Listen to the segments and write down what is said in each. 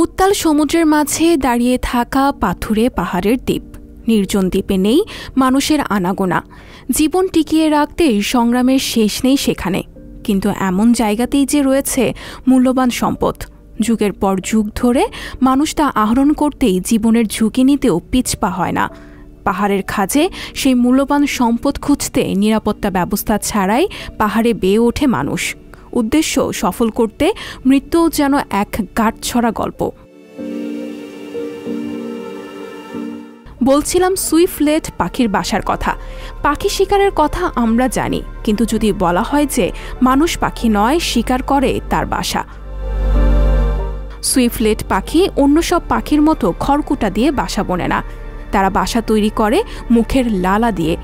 উত্তাল সমুদ্রের মাঝে দাঁড়িয়ে থাকা পাথুরে পাহাড়ের দ্বীপ। নির্জন দ্বীপে নেই মানুষের আনাগোনা। জীবন টিকিয়ে রাখতে সংগ্রামের শেষ নেই সেখানে। কিন্তু এমন জায়গাতেই যে রয়েছে মূল্যবান সম্পদ। যুগের পর যুগ ধরে মানুষ তা আহরণ করতেই জীবনের ঝুঁকি নিতেও পিছপা হয় না। পাহাড়ের খাঁজে সেই মূল্যবান সম্পদ খুঁজতে নিরাপত্তা ব্যবস্থা ছাড়াই পাহাড়ে বেয়ে ওঠে মানুষ। উদ্দেশ্য সফল করতে মৃত্যুও যেন এক গাঁটছড়া গল্প। বলছিলাম সুইফলেট পাখির বাসার কথা। পাখি শিকারের কথা আমরা জানি, কিন্তু যদি বলা হয় যে মানুষ পাখি নয়, শিকার করে তার বাসা। সুইফলেট পাখি অন্য সব পাখির মতো খড়কুটা দিয়ে বাসা বোনে না। তারা বাসা তৈরি করে মুখের লালা দিয়ে।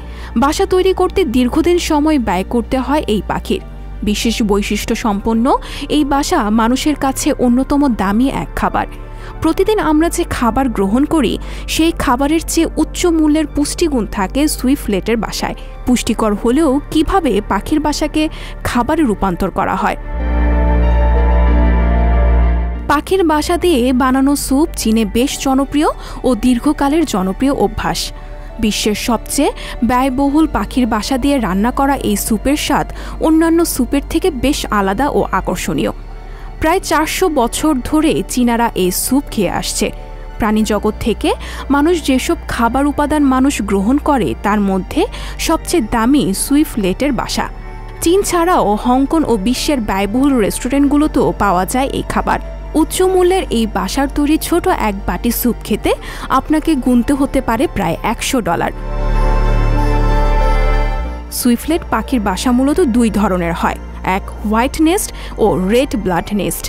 বাসা তৈরি করতে দীর্ঘদিন সময় ব্যয় করতে হয় এই পাখির। বিশেষ বৈশিষ্ট্য সম্পন্ন এই বাসা মানুষের কাছে অন্যতম দামি এক খাবার। প্রতিদিন আমরা যে খাবার গ্রহণ করি, সেই খাবারের চেয়ে উচ্চ মূল্যের পুষ্টিগুণ থাকে সুইফলেটের বাসায়। পুষ্টিকর হলেও কিভাবে পাখির বাসাকে খাবারে রূপান্তর করা হয়? পাখির বাসা দিয়ে বানানো স্যুপ চীনে বেশ জনপ্রিয় ও দীর্ঘকালের জনপ্রিয় অভ্যাস। বিশ্বের সবচেয়ে ব্যয়বহুল পাখির বাসা দিয়ে রান্না করা এই স্যুপের স্বাদ অন্যান্য স্যুপের থেকে বেশ আলাদা ও আকর্ষণীয়। প্রায় 400 বছর ধরে চীনারা এই স্যুপ খেয়ে আসছে। প্রাণীজগৎ থেকে মানুষ যেসব খাবার উপাদান মানুষ গ্রহণ করে, তার মধ্যে সবচেয়ে দামি সুইফলেটের বাসা। চীন ছাড়াও হংকং ও বিশ্বের ব্যয়বহুল রেস্টুরেন্টগুলোতেও পাওয়া যায় এই খাবার। উচ্চ মূল্যের এই বাসার তৈরি ছোট এক বাটি স্যুপ খেতে আপনাকে গুনতে হতে পারে প্রায় $100। সুইফলেট পাখির বাসা মূলত দুই ধরনের হয়, এক হোয়াইট নেস্ট ও red blood nest.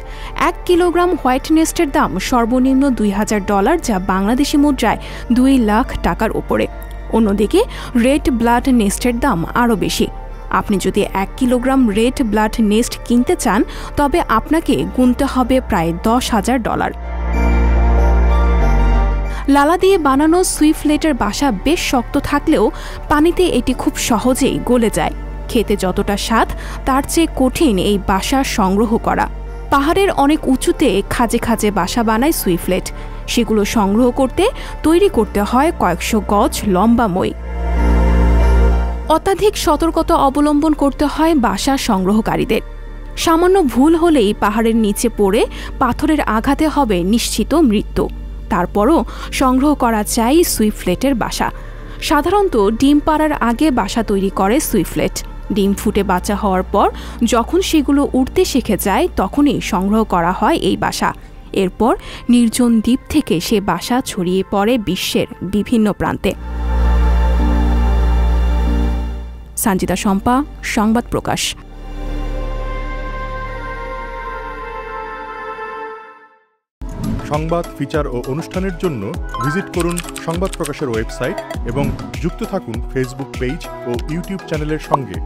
1 kilogram white নেস্টের দাম সর্বনিম্ন $2000, যা বাংলাদেশি মুদ্রায় 2 লাখ টাকার উপরে। অন্যদিকে রেড ব্লাড নেস্টের দাম আরও বেশি। আপনি যদি 1 কিলোগ্রাম রেড ব্লাড নেস্ট কিনতে চান, তবে আপনাকে গুনতে হবে প্রায় $10,000। লালা দিয়ে বানানো সুইফলেটের বাসা বেশ শক্ত থাকলেও পানিতে এটি খুব সহজেই গলে যায়। খেতে যতটা স্বাদ, তার চেয়ে কঠিন এই বাসা সংগ্রহ করা। পাহাড়ের অনেক উঁচুতে খাঁজে খাঁজে বাসা বানায় সুইফলেট। সেগুলো সংগ্রহ করতে তৈরি করতে হয় কয়েকশো গজ লম্বা মই। অত্যাধিক সতর্কতা অবলম্বন করতে হয় বাসা সংগ্রহকারীদের। সামান্য ভুল হলেই পাহাড়ের নিচে পড়ে পাথরের আঘাতে হবে নিশ্চিত মৃত্যু। তারপরও সংগ্রহ করা চাই সুইফলেটের বাসা। সাধারণত ডিম পাড়ার আগে বাসা তৈরি করে সুইফলেট। ডিম ফুটে বাচ্চা হওয়ার পর যখন সেগুলো উড়তে শিখে যায়, তখনই সংগ্রহ করা হয় এই বাসা। এরপর নির্জন দ্বীপ থেকে সে বাসা ছড়িয়ে পড়ে বিশ্বের বিভিন্ন প্রান্তে। সঞ্জিতা শম্পা, সংবাদ প্রকাশ। সংবাদ, ফিচার ও অনুষ্ঠানের জন্য ভিজিট করুন সংবাদ প্রকাশের ওয়েবসাইট এবং যুক্ত থাকুন ফেসবুক পেজ ও ইউটিউব চ্যানেলের সঙ্গে।